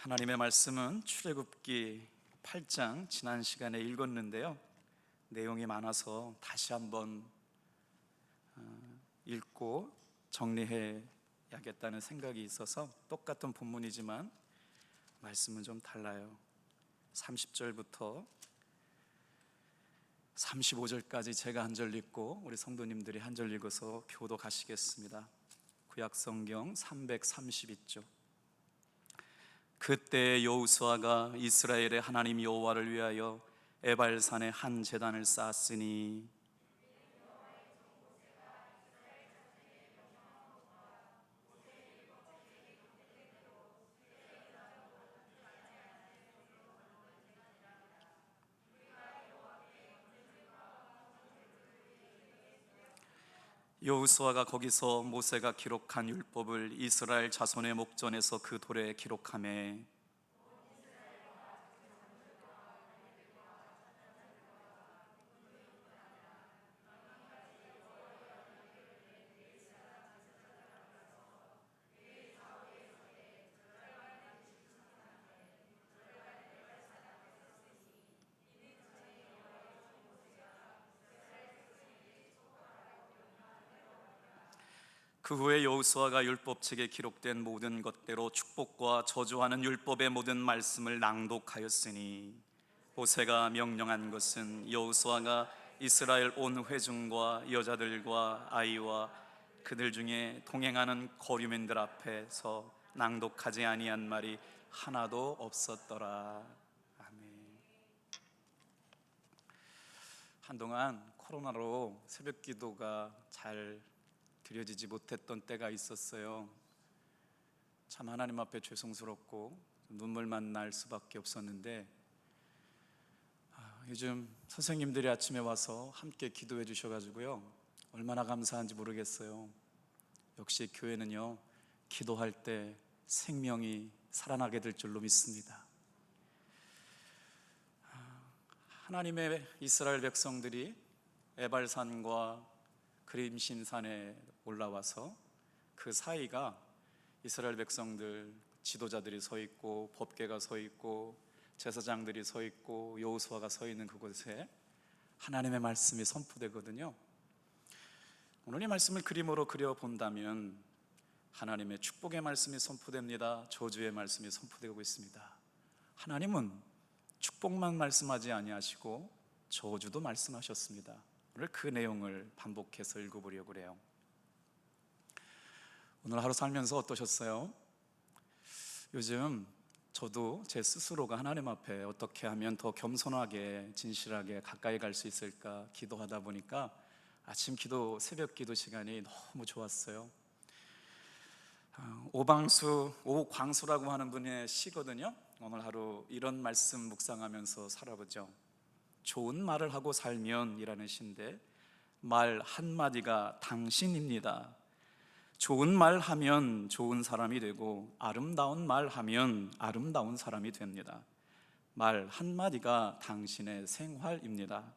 하나님의 말씀은 출애굽기 8장 지난 시간에 읽었는데요, 내용이 많아서 다시 한번 읽고 정리해야겠다는 생각이 있어서 똑같은 본문이지만 말씀은 좀 달라요. 30절부터 35절까지 제가 한 절 읽고 우리 성도님들이 한 절 읽어서 교도 가시겠습니다. 구약성경 332쪽. 그때 여호수아가 이스라엘의 하나님 여호와를 위하여 에발산에 한 제단을 쌓았으니 여호수아가 거기서 모세가 기록한 율법을 이스라엘 자손의 목전에서 그 돌에 기록하매 그 후에 여호수아가 율법책에 기록된 모든 것대로 축복과 저주하는 율법의 모든 말씀을 낭독하였으니 모세가 명령한 것은 여호수아가 이스라엘 온 회중과 여자들과 아이와 그들 중에 동행하는 거류민들 앞에서 낭독하지 아니한 말이 하나도 없었더라. 아멘. 한동안 코로나로 새벽 기도가 잘 드려지지 못했던 때가 있었어요. 참 하나님 앞에 죄송스럽고 눈물만 날 수밖에 없었는데 요즘 선생님들이 아침에 와서 함께 기도해 주셔가지고요, 얼마나 감사한지 모르겠어요. 역시 교회는요, 기도할 때 생명이 살아나게 될 줄로 믿습니다. 하나님의 이스라엘 백성들이 에발산과 그림신산에 올라와서 그 사이가 이스라엘 백성들 지도자들이 서 있고 법궤가 서 있고 제사장들이 서 있고 여호수아가 서 있는 그곳에 하나님의 말씀이 선포되거든요. 오늘 이 말씀을 그림으로 그려본다면 하나님의 축복의 말씀이 선포됩니다. 저주의 말씀이 선포되고 있습니다. 하나님은 축복만 말씀하지 아니하시고 저주도 말씀하셨습니다. 오늘 그 내용을 반복해서 읽어보려고 해요. 오늘 하루 살면서 어떠셨어요? 요즘 저도 제 스스로가 하나님 앞에 어떻게 하면 더 겸손하게 진실하게 가까이 갈 수 있을까 기도하다 보니까 아침 기도, 새벽 기도 시간이 너무 좋았어요. 오광수라고 하는 분의 시거든요. 오늘 하루 이런 말씀 묵상하면서 살아보죠. 좋은 말을 하고 살면 이라는 시인데, 말 한마디가 당신입니다. 좋은 말 하면 좋은 사람이 되고 아름다운 말 하면 아름다운 사람이 됩니다. 말 한마디가 당신의 생활입니다.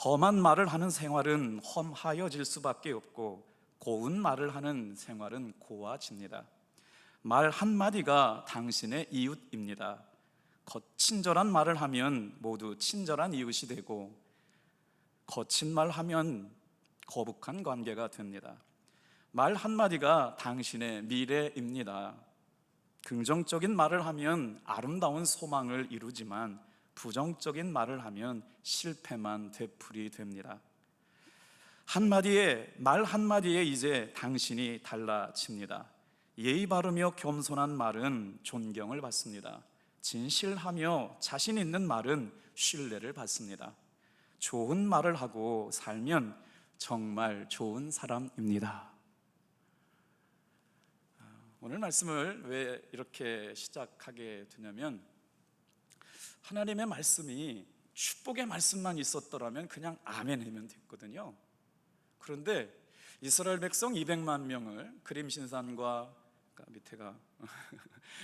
험한 말을 하는 생활은 험하여질 수밖에 없고 고운 말을 하는 생활은 고와집니다. 말 한마디가 당신의 이웃입니다. 친절한 말을 하면 모두 친절한 이웃이 되고 거친 말 하면 거북한 관계가 됩니다. 말 한마디가 당신의 미래입니다. 긍정적인 말을 하면 아름다운 소망을 이루지만 부정적인 말을 하면 실패만 되풀이 됩니다. 말 한마디에 이제 당신이 달라집니다. 예의 바르며 겸손한 말은 존경을 받습니다. 진실하며 자신 있는 말은 신뢰를 받습니다. 좋은 말을 하고 살면 정말 좋은 사람입니다. 오늘 말씀을 왜 이렇게 시작하게 되냐면, 하나님의 말씀이 축복의 말씀만 있었더라면 그냥 아멘 하면 됐거든요. 그런데 이스라엘 백성 200만 명을 그림신산과 밑에가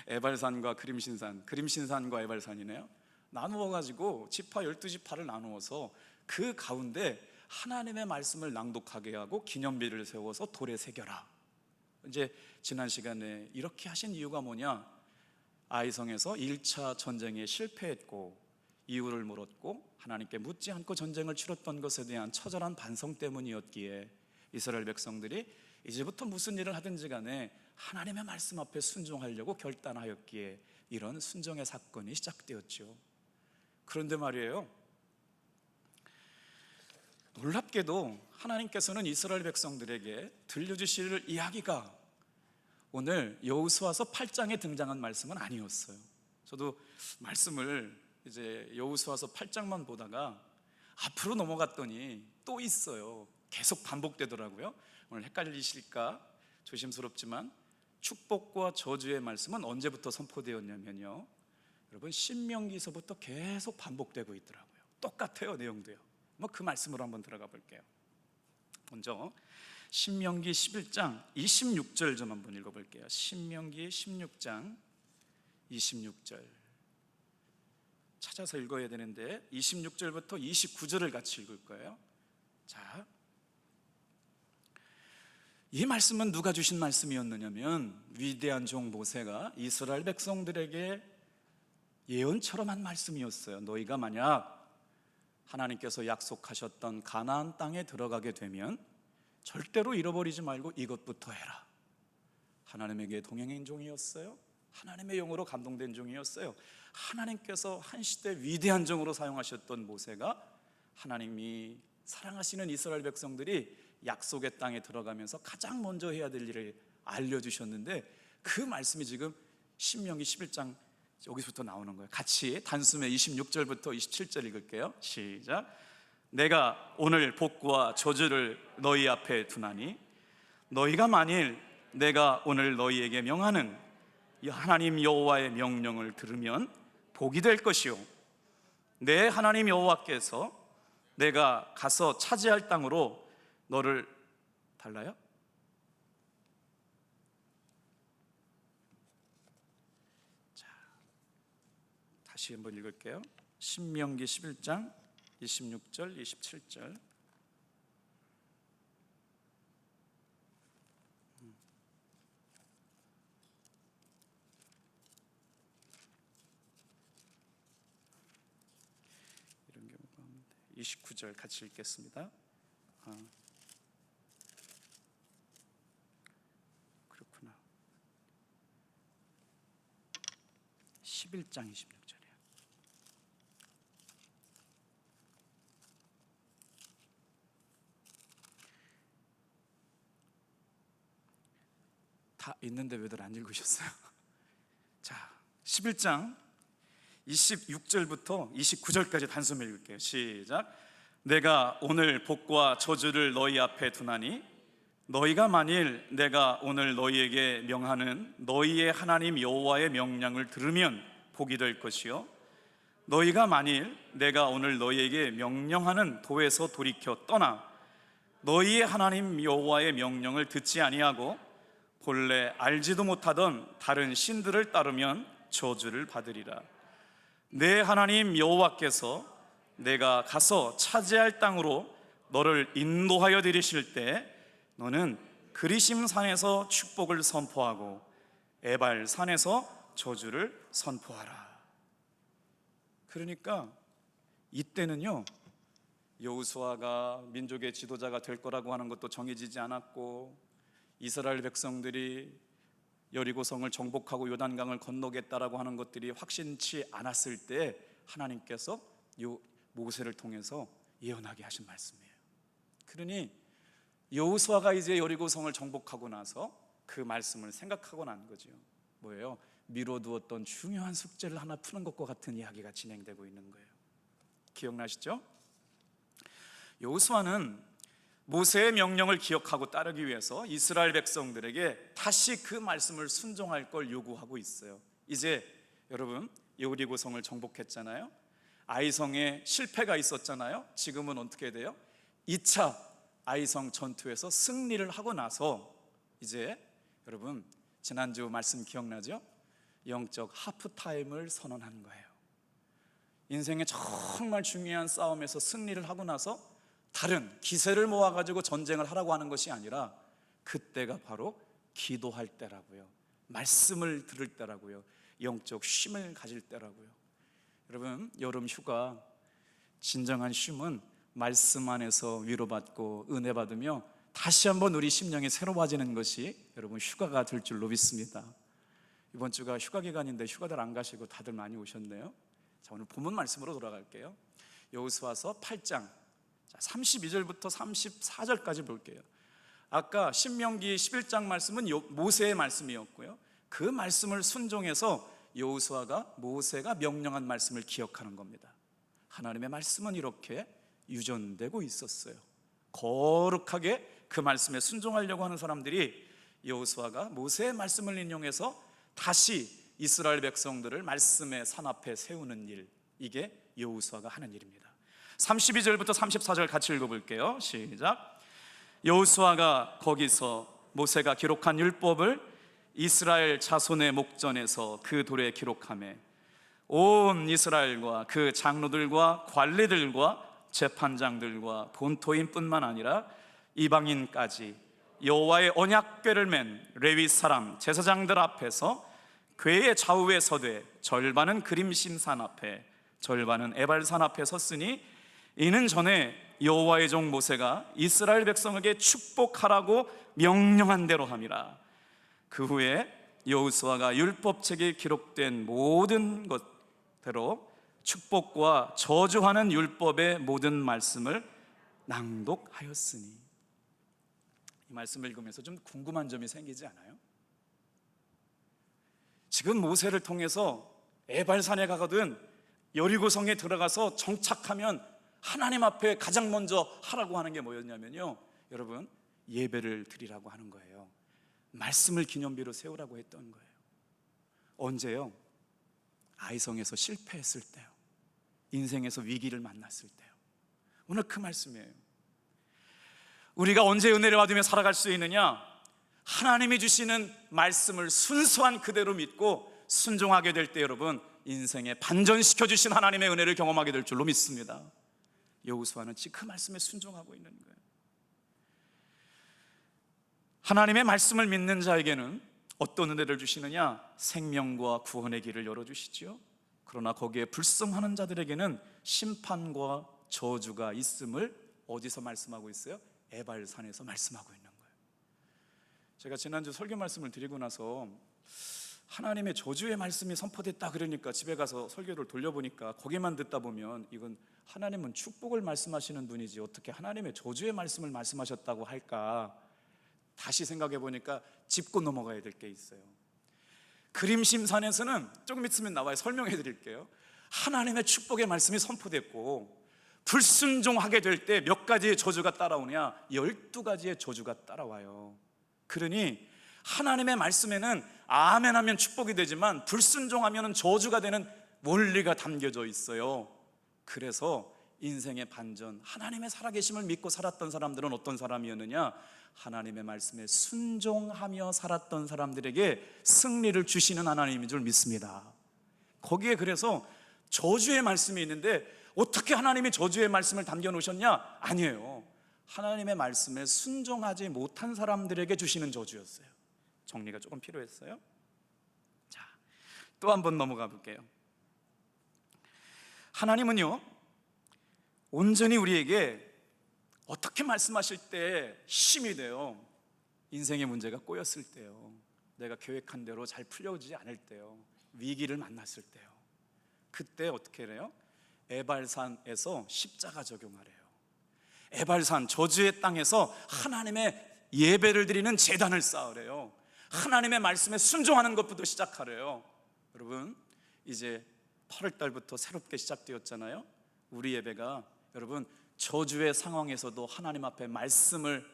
에발산과 그림신산과 에발산이네요. 나누어가지고 지파 12지파를 나누어서 그 가운데 하나님의 말씀을 낭독하게 하고 기념비를 세워서 돌에 새겨라. 이제 지난 시간에 이렇게 하신 이유가 뭐냐? 아이성에서 1차 전쟁에 실패했고 이유를 물었고 하나님께 묻지 않고 전쟁을 치렀던 것에 대한 처절한 반성 때문이었기에 이스라엘 백성들이 이제부터 무슨 일을 하든지 간에 하나님의 말씀 앞에 순종하려고 결단하였기에 이런 순종의 사건이 시작되었죠. 그런데 말이에요, 놀랍게도 하나님께서는 이스라엘 백성들에게 들려주실 이야기가 오늘 여호수아서 8장에 등장한 말씀은 아니었어요. 저도 말씀을 이제 여호수아서 8장만 보다가 앞으로 넘어갔더니 또 있어요. 계속 반복되더라고요. 오늘 헷갈리실까 조심스럽지만 축복과 저주의 말씀은 언제부터 선포되었냐면요, 여러분 신명기서부터 계속 반복되고 있더라고요. 똑같아요, 내용도요. 뭐 그 말씀으로 한번 들어가 볼게요. 먼저 신명기 11장 26절 좀 한번 읽어볼게요. 신명기 16장 26절 찾아서 읽어야 되는데 26절부터 29절을 같이 읽을 거예요. 자, 이 말씀은 누가 주신 말씀이었느냐면 위대한 종 모세가 이스라엘 백성들에게 예언처럼 한 말씀이었어요. 너희가 만약 하나님께서 약속하셨던 가나안 땅에 들어가게 되면 절대로 잃어버리지 말고 이것부터 해라. 하나님에게 동행한 종이었어요. 하나님의 영으로 감동된 종이었어요. 하나님께서 한 시대 위대한 종으로 사용하셨던 모세가 하나님이 사랑하시는 이스라엘 백성들이 약속의 땅에 들어가면서 가장 먼저 해야 될 일을 알려주셨는데 그 말씀이 지금 신명기 11장 여기서부터 나오는 거예요. 같이 단숨에 26절부터 27절 읽을게요. 시작. 내가 오늘 복과 저주를 너희 앞에 두나니 너희가 만일 내가 오늘 너희에게 명하는 하나님 여호와의 명령을 들으면 복이 될 것이요 내 하나님 여호와께서 내가 가서 차지할 땅으로 너를 달라요? 자, 다시 한번 읽을게요. 신명기 11장 26절 27절 이런 경우가 없는데 29절 같이 읽겠습니다. 그렇구나. 11장 26절이에요. 다 있는데 왜들 안 읽으셨어요? 자, 11장 26절부터 29절까지 단숨에 읽을게요. 시작. 내가 오늘 복과 저주를 너희 앞에 두나니 너희가 만일 내가 오늘 너희에게 명하는 너희의 하나님 여호와의 명령을 들으면 복이 될 것이요 너희가 만일 내가 오늘 너희에게 명령하는 도에서 돌이켜 떠나 너희의 하나님 여호와의 명령을 듣지 아니하고 본래 알지도 못하던 다른 신들을 따르면 저주를 받으리라. 내 하나님 여호와께서 내가 가서 차지할 땅으로 너를 인도하여 들이실 때 너는 그리심 산에서 축복을 선포하고 에발 산에서 저주를 선포하라. 그러니까 이때는요, 여호수아가 민족의 지도자가 될 거라고 하는 것도 정해지지 않았고 이스라엘 백성들이 여리고성을 정복하고 요단강을 건너겠다라고 하는 것들이 확신치 않았을 때 하나님께서 모세를 통해서 예언하게 하신 말씀이에요. 그러니 여호수아가 이제 여리고성을 정복하고 나서 그 말씀을 생각하고 난 거죠. 뭐예요? 미뤄두었던 중요한 숙제를 하나 푸는 것과 같은 이야기가 진행되고 있는 거예요. 기억나시죠? 여호수아는 모세의 명령을 기억하고 따르기 위해서 이스라엘 백성들에게 다시 그 말씀을 순종할 걸 요구하고 있어요. 이제 여러분 여리고성을 정복했잖아요. 아이성에 실패가 있었잖아요. 지금은 어떻게 돼요? 2차 아이성 전투에서 승리를 하고 나서 이제 여러분 지난주 말씀 기억나죠? 영적 하프타임을 선언한 거예요. 인생의 정말 중요한 싸움에서 승리를 하고 나서 다른 기세를 모아가지고 전쟁을 하라고 하는 것이 아니라 그때가 바로 기도할 때라고요. 말씀을 들을 때라고요. 영적 쉼을 가질 때라고요. 여러분, 여름 휴가 진정한 쉼은 말씀 안에서 위로받고 은혜 받으며 다시 한번 우리 심령이 새로워지는 것이 여러분 휴가가 될 줄로 믿습니다. 이번 주가 휴가 기간인데 휴가들 안 가시고 다들 많이 오셨네요. 자, 오늘 본문 말씀으로 돌아갈게요. 여호수아서 8장 32절부터 34절까지 볼게요. 아까 신명기 11장 말씀은 모세의 말씀이었고요, 그 말씀을 순종해서 여호수아가 모세가 명령한 말씀을 기억하는 겁니다. 하나님의 말씀은 이렇게 유전되고 있었어요. 거룩하게 그 말씀에 순종하려고 하는 사람들이 여호수아가 모세의 말씀을 인용해서 다시 이스라엘 백성들을 말씀의 산 앞에 세우는 일, 이게 여호수아가 하는 일입니다. 32절부터 34절 같이 읽어볼게요. 시작. 여호수아가 거기서 모세가 기록한 율법을 이스라엘 자손의 목전에서 그 돌에 기록하매 온 이스라엘과 그 장로들과 관리들과 재판장들과 본토인뿐만 아니라 이방인까지 여호와의 언약궤를 맨 레위 사람 제사장들 앞에서 궤의 좌우에 서되 절반은 그림심산 앞에 절반은 에발산 앞에 섰으니 이는 전에 여호와의 종 모세가 이스라엘 백성에게 축복하라고 명령한 대로 함이라. 그 후에 여호수아가 율법책에 기록된 모든 것대로 축복과 저주하는 율법의 모든 말씀을 낭독하였으니. 이 말씀을 읽으면서 좀 궁금한 점이 생기지 않아요? 지금 모세를 통해서 에발산에 가거든 여리고성에 들어가서 정착하면 하나님 앞에 가장 먼저 하라고 하는 게 뭐였냐면요, 여러분, 예배를 드리라고 하는 거예요. 말씀을 기념비로 세우라고 했던 거예요. 언제요? 아이성에서 실패했을 때요, 인생에서 위기를 만났을 때요. 오늘 그 말씀이에요. 우리가 언제 은혜를 받으며 살아갈 수 있느냐? 하나님이 주시는 말씀을 순수한 그대로 믿고 순종하게 될 때 여러분, 인생에 반전시켜 주신 하나님의 은혜를 경험하게 될 줄로 믿습니다. 여호수아는 지금 그 말씀에 순종하고 있는 거예요. 하나님의 말씀을 믿는 자에게는 어떤 은혜를 주시느냐? 생명과 구원의 길을 열어주시죠. 그러나 거기에 불순종하는 자들에게는 심판과 저주가 있음을 어디서 말씀하고 있어요? 에발산에서 말씀하고 있는 거예요. 제가 지난주 설교 말씀을 드리고 나서 하나님의 저주의 말씀이 선포됐다 그러니까 집에 가서 설교를 돌려보니까 거기만 듣다 보면 이건 하나님은 축복을 말씀하시는 분이지 어떻게 하나님의 저주의 말씀을 말씀하셨다고 할까, 다시 생각해 보니까 짚고 넘어가야 될 게 있어요. 그림심산에서는 조금 있으면 나와요. 설명해 드릴게요. 하나님의 축복의 말씀이 선포됐고 불순종하게 될 때 몇 가지의 저주가 따라오냐? 12가지의 저주가 따라와요. 그러니 하나님의 말씀에는 아멘 하면 축복이 되지만 불순종하면 저주가 되는 원리가 담겨져 있어요. 그래서 인생의 반전, 하나님의 살아계심을 믿고 살았던 사람들은 어떤 사람이었느냐? 하나님의 말씀에 순종하며 살았던 사람들에게 승리를 주시는 하나님인 줄 믿습니다. 거기에 그래서 저주의 말씀이 있는데 어떻게 하나님이 저주의 말씀을 담겨 놓으셨냐? 아니에요. 하나님의 말씀에 순종하지 못한 사람들에게 주시는 저주였어요. 정리가 조금 필요했어요. 자, 또 한 번 넘어가 볼게요. 하나님은요, 온전히 우리에게 어떻게 말씀하실 때 힘이 돼요? 인생의 문제가 꼬였을 때요, 내가 계획한 대로 잘 풀려지지 않을 때요, 위기를 만났을 때요, 그때 어떻게 해요? 에발산에서 십자가 적용하래요. 에발산, 저주의 땅에서 하나님의 예배를 드리는 제단을 쌓으래요. 하나님의 말씀에 순종하는 것부터 시작하래요. 여러분, 이제 8월 달부터 새롭게 시작되었잖아요. 우리 예배가 여러분 저주의 상황에서도 하나님 앞에 말씀을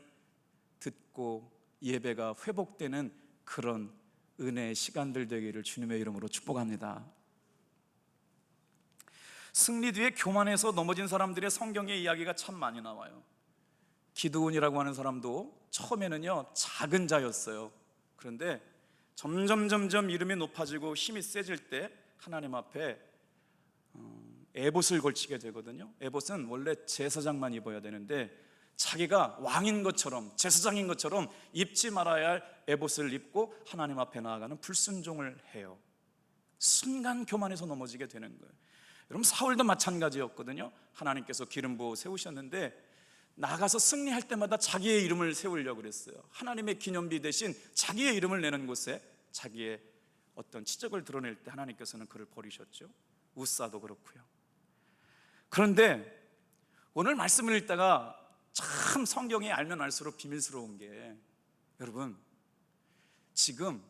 듣고 예배가 회복되는 그런 은혜의 시간들 되기를 주님의 이름으로 축복합니다. 승리 뒤에 교만해서 넘어진 사람들의 성경의 이야기가 참 많이 나와요. 기드온이라고 하는 사람도 처음에는요 작은 자였어요. 그런데 점점 이름이 높아지고 힘이 세질 때 하나님 앞에 에봇을 걸치게 되거든요. 에봇은 원래 제사장만 입어야 되는데 자기가 왕인 것처럼, 제사장인 것처럼 입지 말아야 할 에봇을 입고 하나님 앞에 나아가는 불순종을 해요. 순간 교만해서 넘어지게 되는 거예요. 여러분, 사울도 마찬가지였거든요. 하나님께서 기름 부어 세우셨는데 나가서 승리할 때마다 자기의 이름을 세우려고 그랬어요. 하나님의 기념비 대신 자기의 이름을 내는 곳에 자기의 어떤 치적을 드러낼 때 하나님께서는 그를 버리셨죠. 우사도 그렇고요. 그런데 오늘 말씀을 읽다가 참 성경이 알면 알수록 비밀스러운 게, 여러분, 지금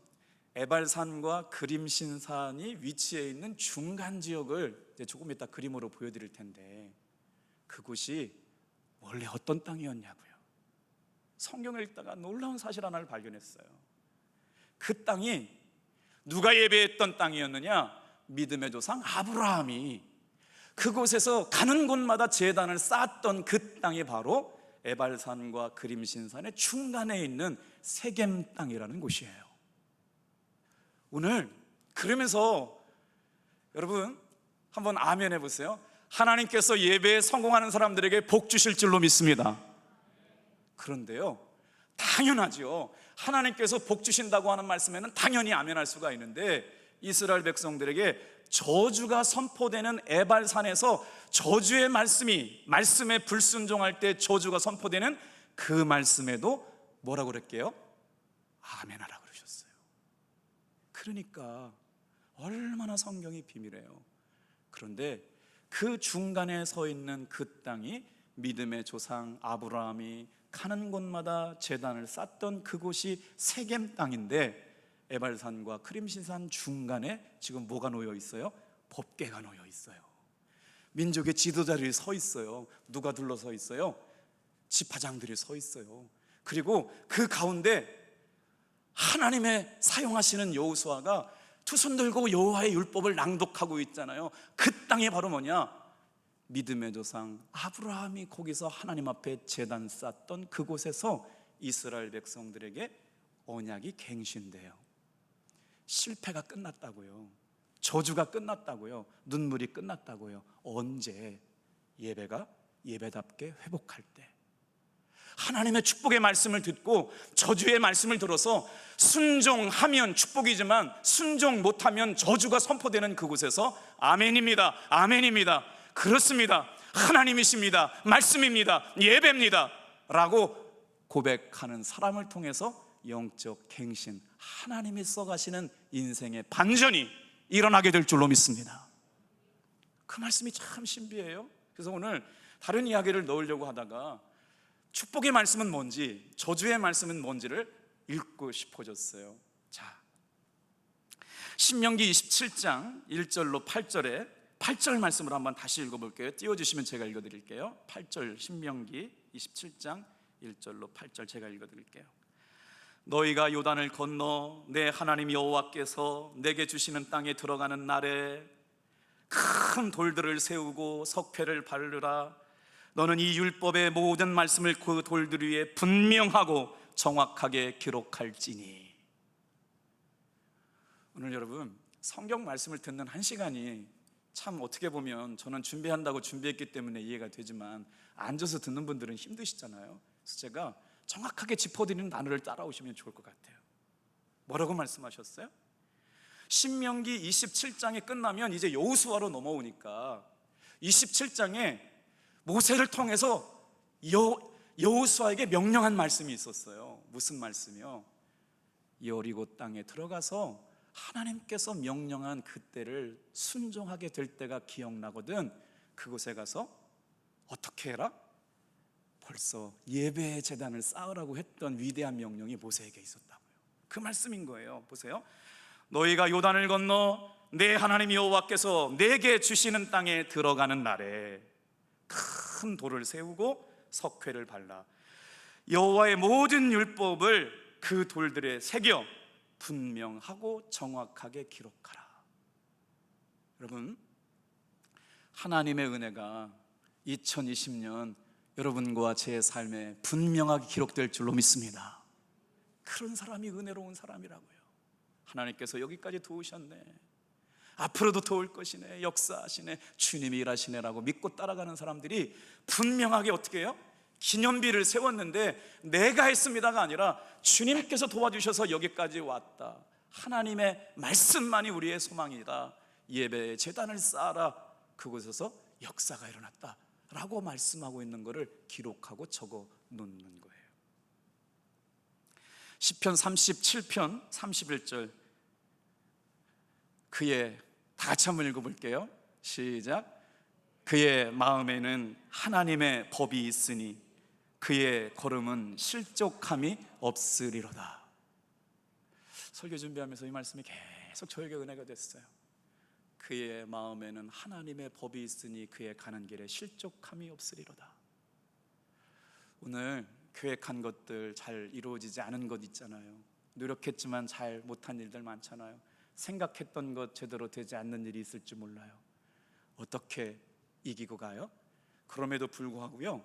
에발산과 그림신산이 위치해 있는 중간 지역을 조금 이따 그림으로 보여드릴 텐데, 그곳이 원래 어떤 땅이었냐고요. 성경을 읽다가 놀라운 사실 하나를 발견했어요. 그 땅이 누가 예배했던 땅이었느냐? 믿음의 조상 아브라함이 그곳에서 가는 곳마다 제단을 쌓았던 그 땅이 바로 에발산과 그림신산의 중간에 있는 세겜 땅이라는 곳이에요. 오늘 그러면서 여러분 한번 아멘 해보세요. 하나님께서 예배에 성공하는 사람들에게 복 주실 줄로 믿습니다. 그런데요, 당연하죠. 하나님께서 복 주신다고 하는 말씀에는 당연히 아멘할 수가 있는데, 이스라엘 백성들에게 저주가 선포되는 에발산에서 저주의 말씀에 불순종할 때 저주가 선포되는 그 말씀에도 뭐라고 그랬게요? 아멘하라고 그러셨어요. 그러니까 얼마나 성경이 비밀해요. 그런데 그 중간에 서 있는 그 땅이 믿음의 조상 아브라함이 가는 곳마다 제단을 쌓던 그곳이 세겜 땅인데, 에발산과 그림신산 중간에 지금 뭐가 놓여 있어요? 법궤가 놓여 있어요. 민족의 지도자들이 서 있어요. 누가 둘러서 있어요? 지파장들이 서 있어요. 그리고 그 가운데 하나님의 사용하시는 여호수아가 두 손 들고 여호와의 율법을 낭독하고 있잖아요. 그 땅이 바로 뭐냐? 믿음의 조상 아브라함이 거기서 하나님 앞에 제단 쌓던 그곳에서 이스라엘 백성들에게 언약이 갱신돼요. 실패가 끝났다고요. 저주가 끝났다고요. 눈물이 끝났다고요. 언제? 예배가 예배답게 회복할 때. 하나님의 축복의 말씀을 듣고 저주의 말씀을 들어서 순종하면 축복이지만 순종 못하면 저주가 선포되는 그곳에서 아멘입니다, 아멘입니다, 그렇습니다, 하나님이십니다, 말씀입니다, 예배입니다 라고 고백하는 사람을 통해서 영적 갱신, 하나님이 써가시는 인생의 반전이 일어나게 될 줄로 믿습니다. 그 말씀이 참 신비해요. 그래서 오늘 다른 이야기를 넣으려고 하다가 축복의 말씀은 뭔지, 저주의 말씀은 뭔지를 읽고 싶어졌어요. 자, 신명기 27장 1절로 8절에 8절 말씀을 한번 다시 읽어볼게요. 띄워주시면 제가 읽어드릴게요. 8절, 신명기 27장 1절로 8절 제가 읽어드릴게요. 너희가 요단을 건너 내 하나님 여호와께서 내게 주시는 땅에 들어가는 날에 큰 돌들을 세우고 석회를 바르라. 너는 이 율법의 모든 말씀을 그 돌들 위에 분명하고 정확하게 기록할지니. 오늘 여러분 성경 말씀을 듣는 한 시간이 참 어떻게 보면 저는 준비한다고 준비했기 때문에 이해가 되지만 앉아서 듣는 분들은 힘드시잖아요. 그래서 제가 정확하게 짚어드리는 단어를 따라오시면 좋을 것 같아요. 뭐라고 말씀하셨어요? 신명기 27장이 끝나면 이제 여호수아로 넘어오니까 27장에 모세를 통해서 여호수아에게 명령한 말씀이 있었어요. 무슨 말씀이요? 여리고 땅에 들어가서 하나님께서 명령한 그때를 순종하게 될 때가 기억나거든. 그곳에 가서 어떻게 해라? 벌써 예배의 제단을 쌓으라고 했던 위대한 명령이 모세에게 있었다고요. 그 말씀인 거예요. 보세요. 너희가 요단을 건너 내 하나님 여호와께서 내게 주시는 땅에 들어가는 날에 큰 돌을 세우고 석회를 발라 여호와의 모든 율법을 그 돌들에 새겨 분명하고 정확하게 기록하라. 여러분, 하나님의 은혜가 2020년 여러분과 제 삶에 분명하게 기록될 줄로 믿습니다. 그런 사람이 은혜로운 사람이라고요. 하나님께서 여기까지 도우셨네, 앞으로도 도울 것이네, 역사하시네, 주님이 일하시네라고 믿고 따라가는 사람들이 분명하게 어떻게 해요? 기념비를 세웠는데 내가 했습니다가 아니라 주님께서 도와주셔서 여기까지 왔다. 하나님의 말씀만이 우리의 소망이다. 예배의 제단을 쌓아라. 그곳에서 역사가 일어났다 라고 말씀하고 있는 것을 기록하고 적어 놓는 거예요. 시편 37편 31절 다 같이 한번 읽어볼게요. 시작. 그의 마음에는 하나님의 법이 있으니 그의 걸음은 실족함이 없으리로다. 설교 준비하면서 이 말씀이 계속 저에게 은혜가 됐어요. 그의 마음에는 하나님의 법이 있으니 그의 가는 길에 실족함이 없으리로다. 오늘 계획한 것들 잘 이루어지지 않은 것 있잖아요. 노력했지만 잘 못한 일들 많잖아요. 생각했던 것 제대로 되지 않는 일이 있을지 몰라요. 어떻게 이기고 가요? 그럼에도 불구하고요,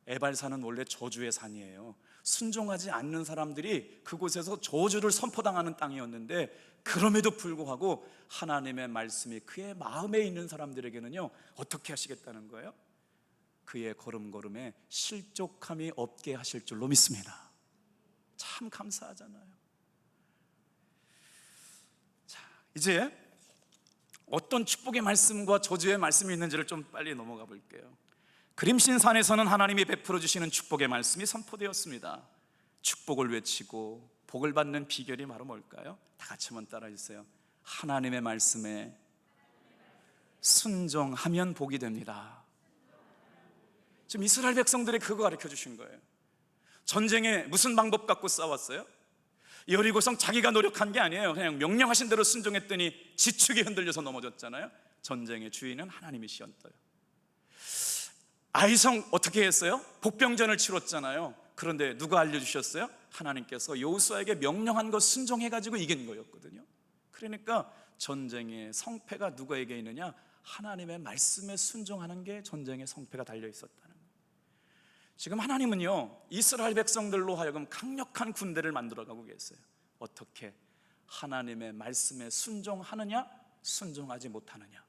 에발산은 원래 저주의 산이에요. 순종하지 않는 사람들이 그곳에서 저주를 선포당하는 땅이었는데, 그럼에도 불구하고 하나님의 말씀이 그의 마음에 있는 사람들에게는요 어떻게 하시겠다는 거예요? 그의 걸음걸음에 실족함이 없게 하실 줄로 믿습니다. 참 감사하잖아요. 자, 이제 어떤 축복의 말씀과 저주의 말씀이 있는지를 좀 빨리 넘어가 볼게요. 그림신산에서는 하나님이 베풀어 주시는 축복의 말씀이 선포되었습니다. 축복을 외치고 복을 받는 비결이 바로 뭘까요? 다 같이 한번 따라해 주세요. 하나님의 말씀에 순종하면 복이 됩니다. 지금 이스라엘 백성들이 그거 가르쳐 주신 거예요. 전쟁에 무슨 방법 갖고 싸웠어요? 여리고성 자기가 노력한 게 아니에요. 그냥 명령하신 대로 순종했더니 지축이 흔들려서 넘어졌잖아요. 전쟁의 주인은 하나님이시었어요. 아이성 어떻게 했어요? 복병전을 치렀잖아요. 그런데 누가 알려주셨어요? 하나님께서 여호수아에게 명령한 거 순종해가지고 이긴 거였거든요. 그러니까 전쟁의 성패가 누구에게 있느냐? 하나님의 말씀에 순종하는 게 전쟁의 성패가 달려 있었다는 거예요. 지금 하나님은요 이스라엘 백성들로 하여금 강력한 군대를 만들어가고 계세요. 어떻게? 하나님의 말씀에 순종하느냐, 순종하지 못하느냐,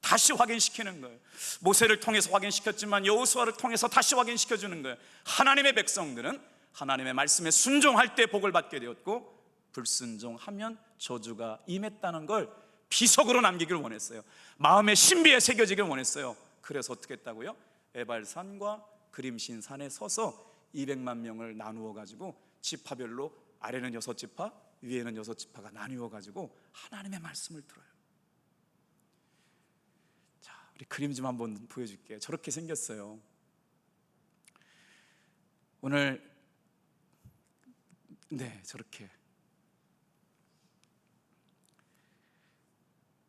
다시 확인시키는 거예요. 모세를 통해서 확인시켰지만 여호수아를 통해서 다시 확인시켜주는 거예요. 하나님의 백성들은 하나님의 말씀에 순종할 때 복을 받게 되었고, 불순종하면 저주가 임했다는 걸 비석으로 남기길 원했어요. 마음의 신비에 새겨지길 원했어요. 그래서 어떻게 했다고요? 에발산과 그림신산에 서서 200만 명을 나누어 가지고 지파별로 아래는 6지파, 위에는 6지파가 나누어 가지고 하나님의 말씀을 들어요. 자, 우리 그림 좀 한번 보여줄게요. 저렇게 생겼어요. 오늘 저렇게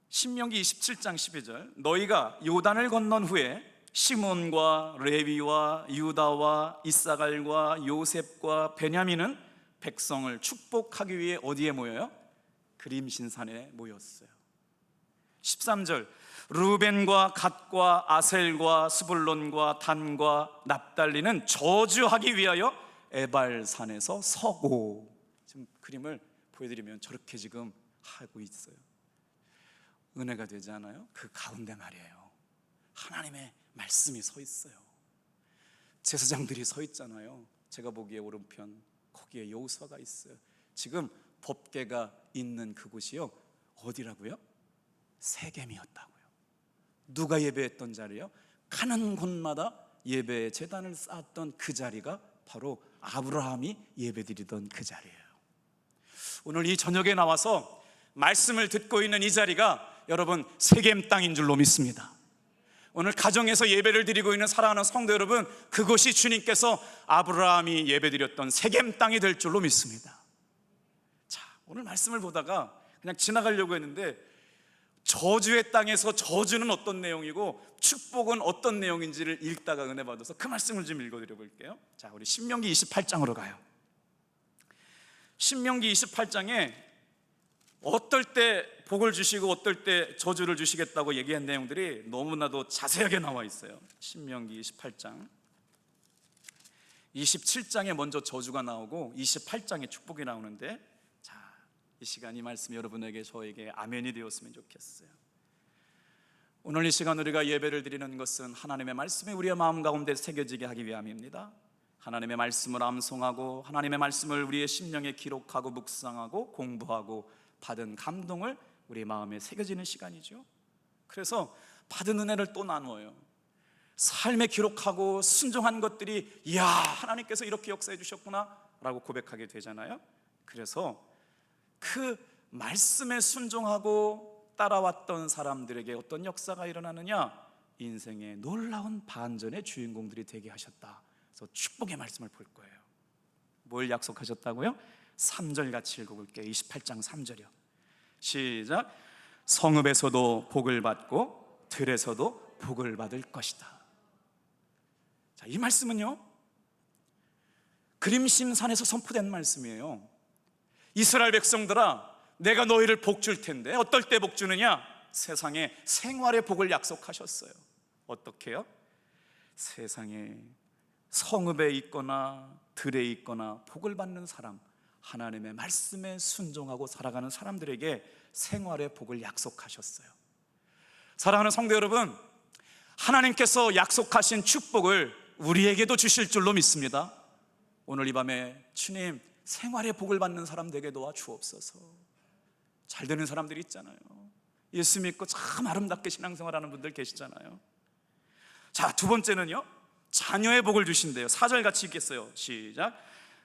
신명기 27장 12절 너희가 요단을 건넌 후에 시몬과 레위와 유다와 이사갈과 요셉과 베냐민은 백성을 축복하기 위해 어디에 모여요? 그림신산에 모였어요. 13절 루벤과 갓과 아셀과 스불론과 단과 납달리는 저주하기 위하여 에발산에서 서고. 지금 그림을 보여드리면 저렇게 지금 하고 있어요. 은혜가 되지 않아요? 그 가운데 말이에요, 하나님의 말씀이 서 있어요. 제사장들이 서 있잖아요. 제가 보기에 오른편 거기에 여호수아가 있어요. 지금 법궤가 있는 그곳이요 어디라고요? 세겜이었다고요. 누가 예배했던 자리요? 가는 곳마다 예배의 제단을 쌓았던 그 자리가 바로 아브라함이 예배드리던 그 자리예요. 오늘 이 저녁에 나와서 말씀을 듣고 있는 이 자리가 여러분 세겜 땅인 줄로 믿습니다. 오늘 가정에서 예배를 드리고 있는 사랑하는 성도 여러분, 그곳이 주님께서 아브라함이 예배드렸던 세겜 땅이 될 줄로 믿습니다. 자, 오늘 말씀을 보다가 그냥 지나가려고 했는데 저주의 땅에서 저주는 어떤 내용이고 축복은 어떤 내용인지를 읽다가 은혜 받아서 그 말씀을 좀 읽어드려 볼게요. 자, 우리 신명기 28장으로 가요. 신명기 28장에 어떨 때 복을 주시고 어떨 때 저주를 주시겠다고 얘기한 내용들이 너무나도 자세하게 나와 있어요. 신명기 28장 27장에 먼저 저주가 나오고 28장에 축복이 나오는데, 자, 이 시간 이 말씀이 여러분에게 저에게 아멘이 되었으면 좋겠어요. 오늘 이 시간 우리가 예배를 드리는 것은 하나님의 말씀이 우리의 마음 가운데 새겨지게 하기 위함입니다. 하나님의 말씀을 암송하고 하나님의 말씀을 우리의 심령에 기록하고 묵상하고 공부하고 받은 감동을 우리 마음에 새겨지는 시간이죠. 그래서 받은 은혜를 또 나누어요. 삶에 기록하고 순종한 것들이 이야, 하나님께서 이렇게 역사해 주셨구나 라고 고백하게 되잖아요. 그래서 그 말씀에 순종하고 따라왔던 사람들에게 어떤 역사가 일어나느냐? 인생의 놀라운 반전의 주인공들이 되게 하셨다. 그래서 축복의 말씀을 볼 거예요. 뭘 약속하셨다고요? 3절 같이 읽어볼게요. 28장 3절이요. 시작. 성읍에서도 복을 받고 들에서도 복을 받을 것이다. 자, 이 말씀은요, 그림심산에서 선포된 말씀이에요. 이스라엘 백성들아, 내가 너희를 복 줄 텐데 어떨 때 복 주느냐? 세상에 생활의 복을 약속하셨어요. 어떻게요? 세상에 성읍에 있거나 들에 있거나 복을 받는 사람, 하나님의 말씀에 순종하고 살아가는 사람들에게 생활의 복을 약속하셨어요. 사랑하는 성도 여러분, 하나님께서 약속하신 축복을 우리에게도 주실 줄로 믿습니다. 오늘 이 밤에 주님, 생활의 복을 받는 사람 되게 도와주옵소서. 잘 되는 사람들이 있잖아요. 예수 믿고 참 아름답게 신앙생활하는 분들 계시잖아요. 자, 두 번째는요, 자녀의 복을 주신대요. 4절 같이 읽겠어요. 시작.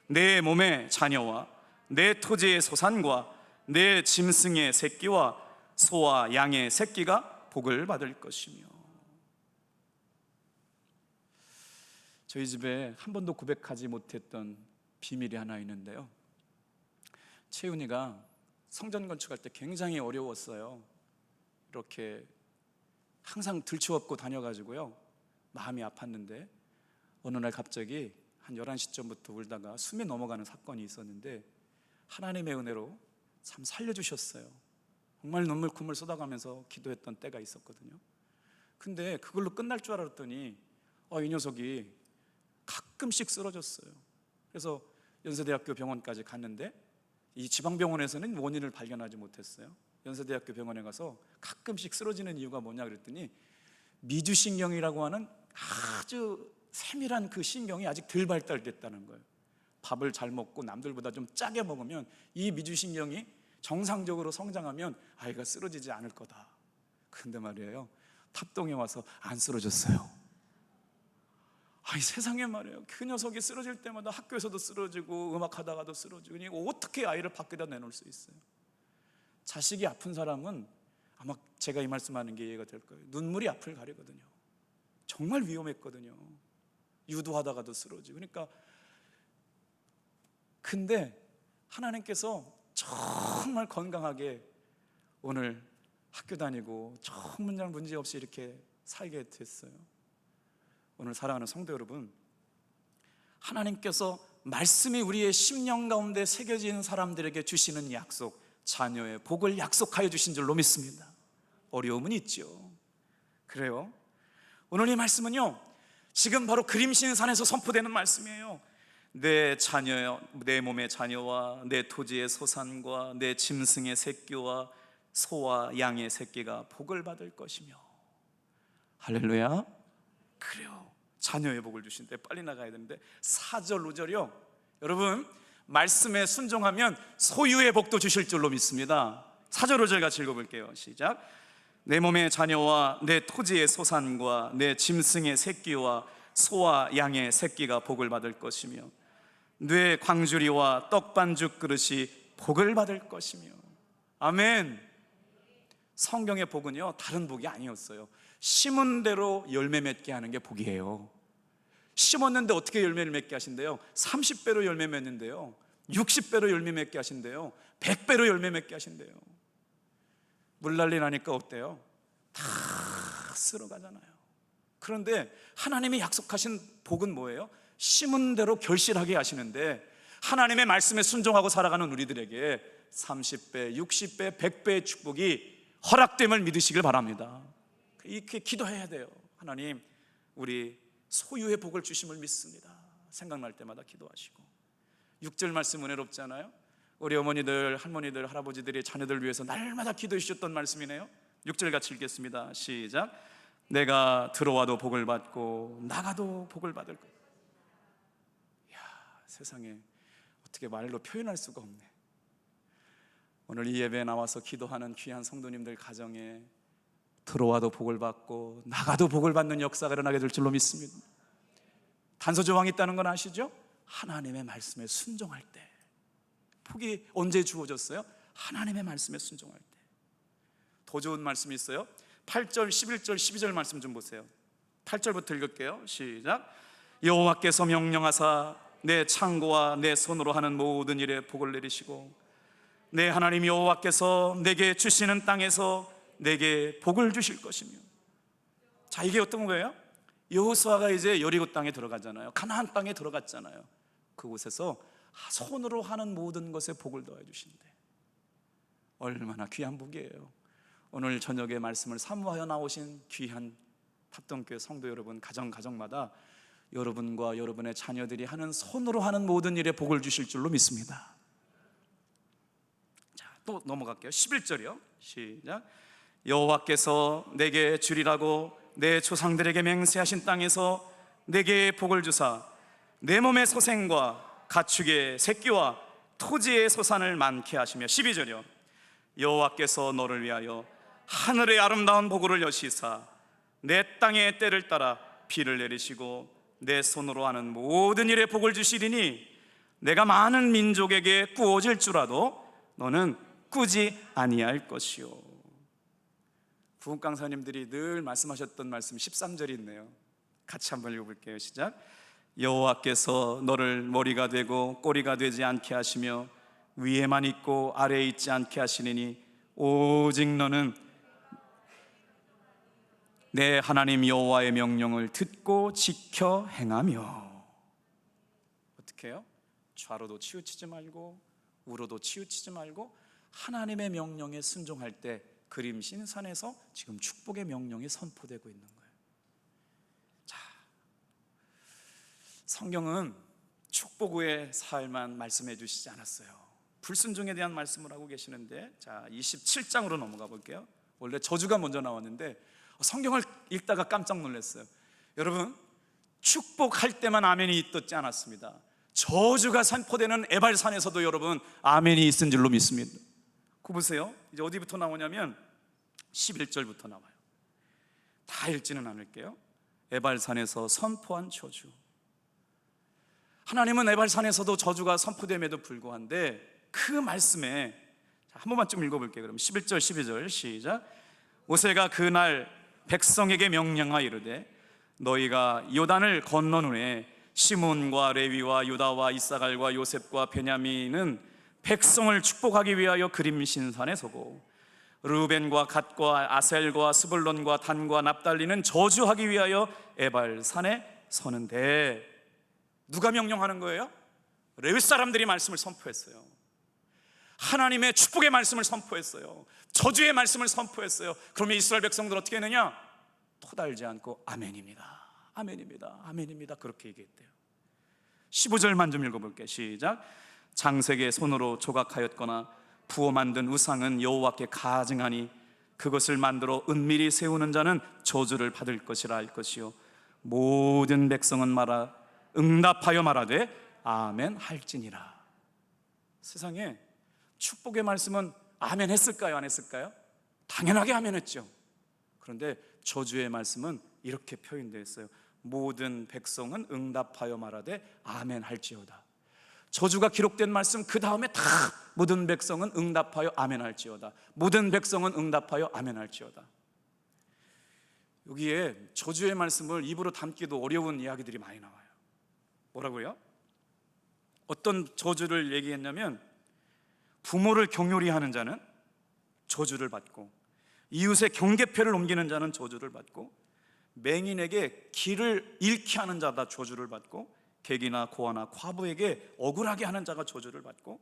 내 몸의 자녀와 내 토지의 소산과 내 짐승의 새끼와 소와 양의 새끼가 복을 받을 것이며. 저희 집에 한 번도 고백하지 못했던 비밀이 하나 있는데요, 채윤이가 성전 건축할 때 굉장히 어려웠어요. 이렇게 항상 들추업고 다녀가지고요, 마음이 아팠는데 어느 날 갑자기 한 11시쯤부터 울다가 숨이 넘어가는 사건이 있었는데 하나님의 은혜로 참 살려주셨어요. 정말 눈물 콧물 쏟아가면서 기도했던 때가 있었거든요. 근데 그걸로 끝날 줄 알았더니 이 녀석이 가끔씩 쓰러졌어요. 그래서 연세대학교 병원까지 갔는데 이 지방병원에서는 원인을 발견하지 못했어요. 연세대학교 병원에 가서 가끔씩 쓰러지는 이유가 뭐냐 그랬더니 미주신경이라고 하는 아주 세밀한 그 신경이 아직 덜 발달됐다는 거예요. 밥을 잘 먹고 남들보다 좀 짜게 먹으면 이 미주신경이 정상적으로 성장하면 아이가 쓰러지지 않을 거다. 근데 말이에요, 탑동에 와서 안 쓰러졌어요. 아니 세상에 말이에요, 그 녀석이 쓰러질 때마다 학교에서도 쓰러지고 음악하다가도 쓰러지고, 어떻게 아이를 밖에다 내놓을 수 있어요? 자식이 아픈 사람은 아마 제가 이 말씀하는 게 이해가 될 거예요. 눈물이 앞을 가리거든요. 정말 위험했거든요. 유도하다가도 쓰러지고. 그러니까 근데 하나님께서 정말 건강하게 오늘 학교 다니고 정말 문제 없이 이렇게 살게 됐어요. 오늘 사랑하는 성도 여러분, 하나님께서 말씀이 우리의 심령 가운데 새겨진 사람들에게 주시는 약속, 자녀의 복을 약속하여 주신 줄로 믿습니다. 어려움은 있죠. 그래요. 오늘 이 말씀은요, 지금 바로 그림신산에서 선포되는 말씀이에요. 내 자녀, 내 몸의 자녀와 내 토지의 소산과 내 짐승의 새끼와 소와 양의 새끼가 복을 받을 것이며. 할렐루야. 그래요. 자녀의 복을 주신대. 빨리 나가야 되는데 4절 5절이요, 여러분 말씀에 순종하면 소유의 복도 주실 줄로 믿습니다. 4절 5절 같이 읽어볼게요. 시작. 내 몸의 자녀와 내 토지의 소산과 내 짐승의 새끼와 소와 양의 새끼가 복을 받을 것이며 내 광주리와 떡반죽 그릇이 복을 받을 것이며. 아멘. 성경의 복은요, 다른 복이 아니었어요. 심은 대로 열매 맺게 하는 게 복이에요. 심었는데 어떻게 열매를 맺게 하신대요? 30배로 열매 맺는데요, 60배로 열매 맺게 하신대요, 100배로 열매 맺게 하신대요. 물난리 나니까 어때요? 다 쓸어가잖아요. 그런데 하나님이 약속하신 복은 뭐예요? 심은 대로 결실하게 하시는데, 하나님의 말씀에 순종하고 살아가는 우리들에게 30배, 60배, 100배의 축복이 허락됨을 믿으시길 바랍니다. 이렇게 기도해야 돼요. 하나님, 우리 소유의 복을 주심을 믿습니다. 생각날 때마다 기도하시고. 6절 말씀 은혜롭지 않아요? 우리 어머니들, 할머니들, 할아버지들이 자녀들 위해서 날마다 기도해 주셨던 말씀이네요. 6절 같이 읽겠습니다. 시작. 내가 들어와도 복을 받고 나가도 복을 받을 것. 세상에 어떻게 말로 표현할 수가 없네. 오늘 이 예배에 나와서 기도하는 귀한 성도님들 가정에 들어와도 복을 받고 나가도 복을 받는 역사가 일어나게 될 줄로 믿습니다. 단서조항이 있다는 건 아시죠? 하나님의 말씀에 순종할 때. 복이 언제 주어졌어요? 하나님의 말씀에 순종할 때. 더 좋은 말씀이 있어요. 8절, 11절, 12절 말씀 좀 보세요. 8절부터 읽을게요. 시작. 여호와께서 명령하사 내 창고와 내 손으로 하는 모든 일에 복을 내리시고 내 하나님 여호와께서 내게 주시는 땅에서 내게 복을 주실 것이며. 자, 이게 어떤 거예요? 여호수아가 이제 여리고 땅에 들어가잖아요. 가나안 땅에 들어갔잖아요. 그곳에서 손으로 하는 모든 것에 복을 더해 주신대. 얼마나 귀한 복이에요. 오늘 저녁에 말씀을 사모하여 나오신 귀한 탑동교회 성도 여러분, 가정마다 여러분과 여러분의 자녀들이 하는 손으로 하는 모든 일에 복을 주실 줄로 믿습니다. 자, 또 넘어갈게요. 11절이요. 시작. 여호와께서 내게 주리라고 내 조상들에게 맹세하신 땅에서 내게 복을 주사 내 몸의 소생과 가축의 새끼와 토지의 소산을 많게 하시며. 12절이요. 여호와께서 너를 위하여 하늘의 아름다운 보고를 여시사 내 땅의 때를 따라 비를 내리시고 내 손으로 하는 모든 일에 복을 주시리니 내가 많은 민족에게 꾸어질 줄라도 너는 꾸지 아니할 것이요. 부흥 강사님들이 늘 말씀하셨던 말씀 13절이 있네요. 같이 한번 읽어볼게요. 시작. 여호와께서 너를 머리가 되고 꼬리가 되지 않게 하시며 위에만 있고 아래에 있지 않게 하시리니 오직 너는 내 하나님 여호와의 명령을 듣고 지켜 행하며. 어떻게 해요? 좌로도 치우치지 말고 우로도 치우치지 말고 하나님의 명령에 순종할 때 그림신 산에서 지금 축복의 명령이 선포되고 있는 거예요. 자, 성경은 축복 후의 삶만 말씀해 주시지 않았어요. 불순종에 대한 말씀을 하고 계시는데, 자 27장으로 넘어가 볼게요. 원래 저주가 먼저 나왔는데 성경을 읽다가 깜짝 놀랐어요. 여러분, 축복할 때만 아멘이 있지 않았습니다. 저주가 선포되는 에발산에서도 여러분 아멘이 있은 줄로 믿습니다. 그 보세요. 이제 어디부터 나오냐면 11절부터 나와요. 다 읽지는 않을게요. 에발산에서 선포한 저주. 하나님은 에발산에서도 저주가 선포됨에도 불구한데 그 말씀에 한 번만 좀 읽어볼게요. 그럼 11절 12절 시작. 모세가 그날 백성에게 명령하여 이르되 너희가 요단을 건넌 후에 시몬과 레위와 유다와 이사갈과 요셉과 베냐민은 백성을 축복하기 위하여 그림신산에 서고 르우벤과 갓과 아셀과 스불론과 단과 납달리는 저주하기 위하여 에발산에 서는데. 누가 명령하는 거예요? 레위 사람들이 말씀을 선포했어요. 하나님의 축복의 말씀을 선포했어요. 저주의 말씀을 선포했어요. 그러면 이스라엘 백성들 어떻게 했느냐? 토달지 않고 아멘입니다, 아멘입니다, 아멘입니다 그렇게 얘기했대요. 15절만 좀 읽어볼게요. 시작. 장색의 손으로 조각하였거나 부어 만든 우상은 여호와께 가증하니 그것을 만들어 은밀히 세우는 자는 저주를 받을 것이라 할 것이요 모든 백성은 응답하여 말하되 아멘 할지니라. 세상에 축복의 말씀은 아멘 했을까요? 안 했을까요? 당연하게 아멘 했죠. 그런데 저주의 말씀은 이렇게 표현되어 있어요. 모든 백성은 응답하여 말하되 아멘 할지어다. 저주가 기록된 말씀 그 다음에 다 모든 백성은 응답하여 아멘 할지어다, 모든 백성은 응답하여 아멘 할지어다. 여기에 저주의 말씀을 입으로 담기도 어려운 이야기들이 많이 나와요. 뭐라고요? 어떤 저주를 얘기했냐면 부모를 경휼히 하는 자는 저주를 받고 이웃의 경계표를 옮기는 자는 저주를 받고 맹인에게 길을 잃게 하는 자다 저주를 받고 객이나 고아나 과부에게 억울하게 하는 자가 저주를 받고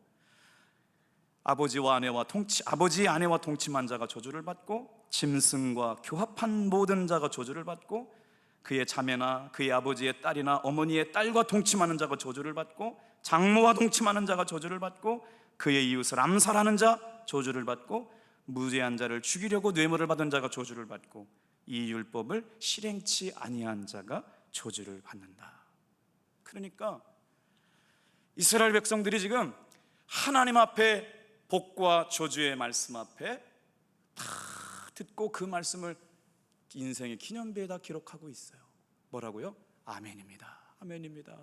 아버지 아내와 동침한 자가 저주를 받고 짐승과 교합한 모든 자가 저주를 받고 그의 자매나 그의 아버지의 딸이나 어머니의 딸과 동침하는 자가 저주를 받고 장모와 동침하는 자가 저주를 받고 그의 이웃을 암살하는 자 저주를 받고 무죄한 자를 죽이려고 뇌물을 받은 자가 저주를 받고 이 율법을 실행치 아니한 자가 저주를 받는다. 그러니까 이스라엘 백성들이 지금 하나님 앞에 복과 저주의 말씀 앞에 다 듣고 그 말씀을 인생의 기념비에다 기록하고 있어요. 뭐라고요? 아멘입니다. 아멘입니다.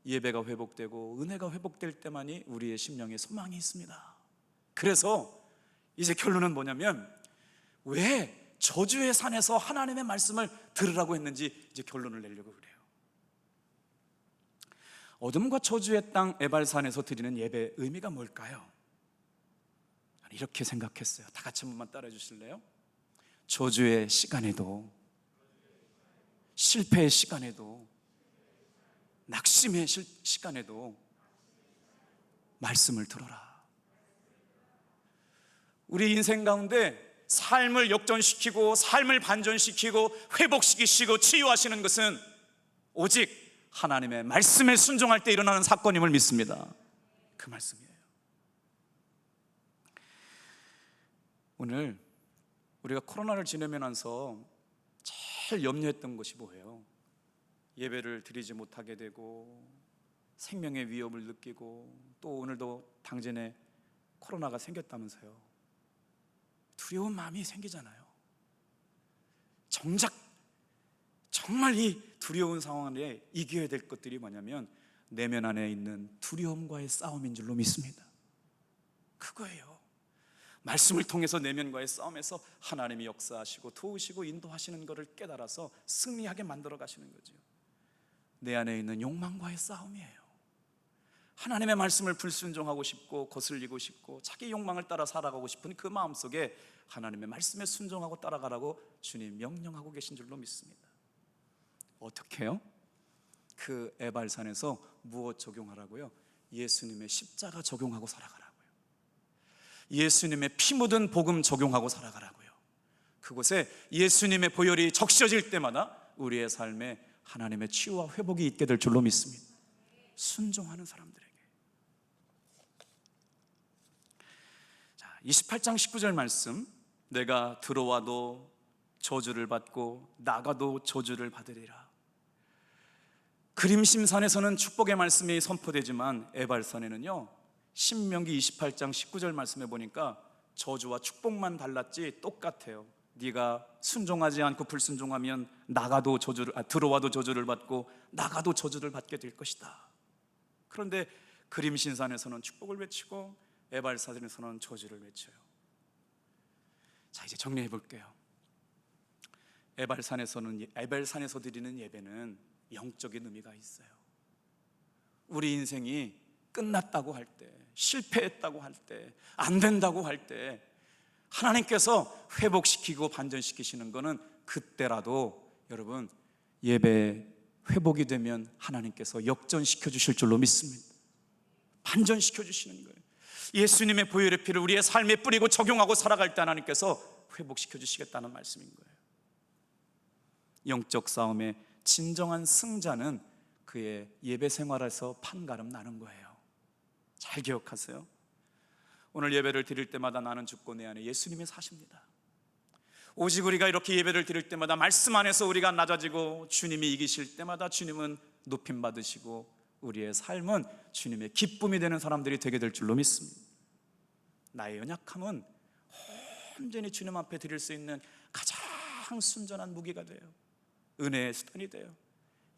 예배가 회복되고 은혜가 회복될 때만이 우리의 심령에 소망이 있습니다. 그래서 이제 결론은 뭐냐면, 왜 저주의 산에서 하나님의 말씀을 들으라고 했는지 이제 결론을 내려고 그래요. 어둠과 저주의 땅 에발산에서 드리는 예배의 의미가 뭘까요? 이렇게 생각했어요. 다 같이 한 번만 따라해 주실래요? 저주의 시간에도, 실패의 시간에도, 낙심의 시간에도 말씀을 들어라. 우리 인생 가운데 삶을 역전시키고 삶을 반전시키고 회복시키시고 치유하시는 것은 오직 하나님의 말씀에 순종할 때 일어나는 사건임을 믿습니다. 그 말씀이에요. 오늘 우리가 코로나를 지내면서 제일 염려했던 것이 뭐예요? 예배를 드리지 못하게 되고 생명의 위협을 느끼고, 또 오늘도 당진에 코로나가 생겼다면서요. 두려운 마음이 생기잖아요. 정말 이 두려운 상황에 이겨야 될 것들이 뭐냐면 내면 안에 있는 두려움과의 싸움인 줄로 믿습니다. 그거예요. 말씀을 통해서 내면과의 싸움에서 하나님이 역사하시고 도우시고 인도하시는 것을 깨달아서 승리하게 만들어 가시는 거죠. 내 안에 있는 욕망과의 싸움이에요. 하나님의 말씀을 불순종하고 싶고 거슬리고 싶고 자기 욕망을 따라 살아가고 싶은 그 마음속에 하나님의 말씀에 순종하고 따라가라고 주님 명령하고 계신 줄로 믿습니다. 어떻게 해요? 그 에발산에서 무엇 적용하라고요? 예수님의 십자가 적용하고 살아가라고요. 예수님의 피 묻은 복음 적용하고 살아가라고요. 그곳에 예수님의 보혈이 적셔질 때마다 우리의 삶에 하나님의 치유와 회복이 있게 될 줄로 믿습니다. 순종하는 사람들에게. 자, 28장 19절 말씀, 내가 들어와도 저주를 받고 나가도 저주를 받으리라. 그림심산에서는 축복의 말씀이 선포되지만 에발산에는요, 신명기 28장 19절 말씀에 보니까 저주와 축복만 달랐지 똑같아요. 네가 순종하지 않고 불순종하면 들어와도 저주를 받고 나가도 저주를 받게 될 것이다. 그런데 그림신산에서는 축복을 외치고 에발산에서는 저주를 외쳐요. 자, 이제 정리해 볼게요. 에발산에서 드리는 예배는 영적인 의미가 있어요. 우리 인생이 끝났다고 할 때, 실패했다고 할 때, 안 된다고 할 때 하나님께서 회복시키고 반전시키시는 것은 그때라도 여러분 예배 회복이 되면 하나님께서 역전시켜 주실 줄로 믿습니다. 반전시켜 주시는 거예요. 예수님의 보혈의 피를 우리의 삶에 뿌리고 적용하고 살아갈 때 하나님께서 회복시켜 주시겠다는 말씀인 거예요. 영적 싸움의 진정한 승자는 그의 예배 생활에서 판가름 나는 거예요. 잘 기억하세요. 오늘 예배를 드릴 때마다 나는 죽고 내 안에 예수님이 사십니다. 오직 우리가 이렇게 예배를 드릴 때마다 말씀 안에서 우리가 낮아지고 주님이 이기실 때마다 주님은 높임 받으시고 우리의 삶은 주님의 기쁨이 되는 사람들이 되게 될 줄로 믿습니다. 나의 연약함은 온전히 주님 앞에 드릴 수 있는 가장 순전한 무기가 돼요. 은혜의 수단이 돼요.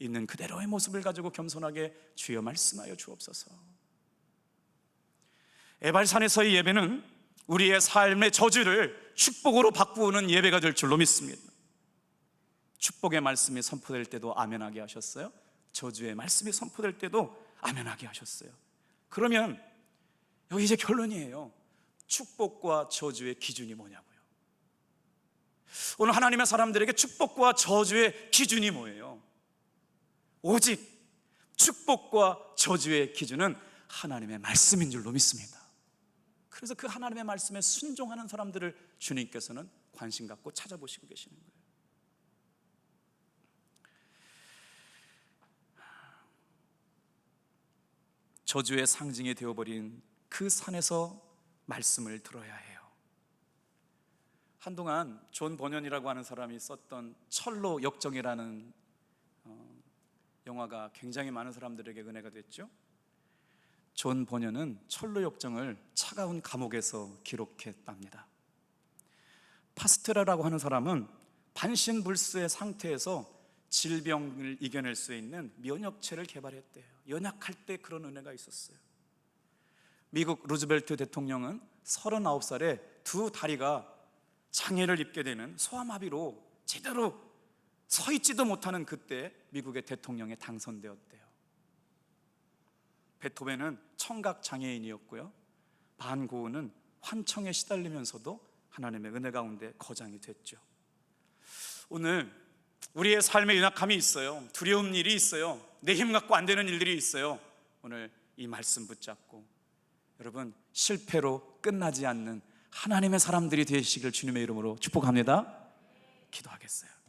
있는 그대로의 모습을 가지고 겸손하게 주여 말씀하여 주옵소서. 에발산에서의 예배는 우리의 삶의 저주를 축복으로 바꾸는 예배가 될 줄로 믿습니다. 축복의 말씀이 선포될 때도 아멘하게 하셨어요. 저주의 말씀이 선포될 때도 아멘하게 하셨어요. 그러면 여기 이제 결론이에요. 축복과 저주의 기준이 뭐냐고요. 오늘 하나님의 사람들에게 축복과 저주의 기준이 뭐예요? 오직 축복과 저주의 기준은 하나님의 말씀인 줄로 믿습니다. 그래서 그 하나님의 말씀에 순종하는 사람들을 주님께서는 관심 갖고 찾아보시고 계시는 거예요. 저주의 상징이 되어버린 그 산에서 말씀을 들어야 해요. 한동안 존 버년이라고 하는 사람이 썼던 철로 역정이라는 영화가 굉장히 많은 사람들에게 은혜가 됐죠. 존 버녀는 철로 역정을 차가운 감옥에서 기록했답니다. 파스테라라고 하는 사람은 반신불수의 상태에서 질병을 이겨낼 수 있는 면역체를 개발했대요. 연약할 때 그런 은혜가 있었어요. 미국 루즈벨트 대통령은 39살에 두 다리가 장애를 입게 되는 소아마비로 제대로 서 있지도 못하는 그때 미국의 대통령에 당선되었대요. 베토벤은 청각 장애인이었고요. 반 고흐는 환청에 시달리면서도 하나님의 은혜 가운데 거장이 됐죠. 오늘 우리의 삶에 연약함이 있어요. 두려운 일이 있어요. 내 힘 갖고 안 되는 일들이 있어요. 오늘 이 말씀 붙잡고 여러분, 실패로 끝나지 않는 하나님의 사람들이 되시길 주님의 이름으로 축복합니다. 기도하겠어요.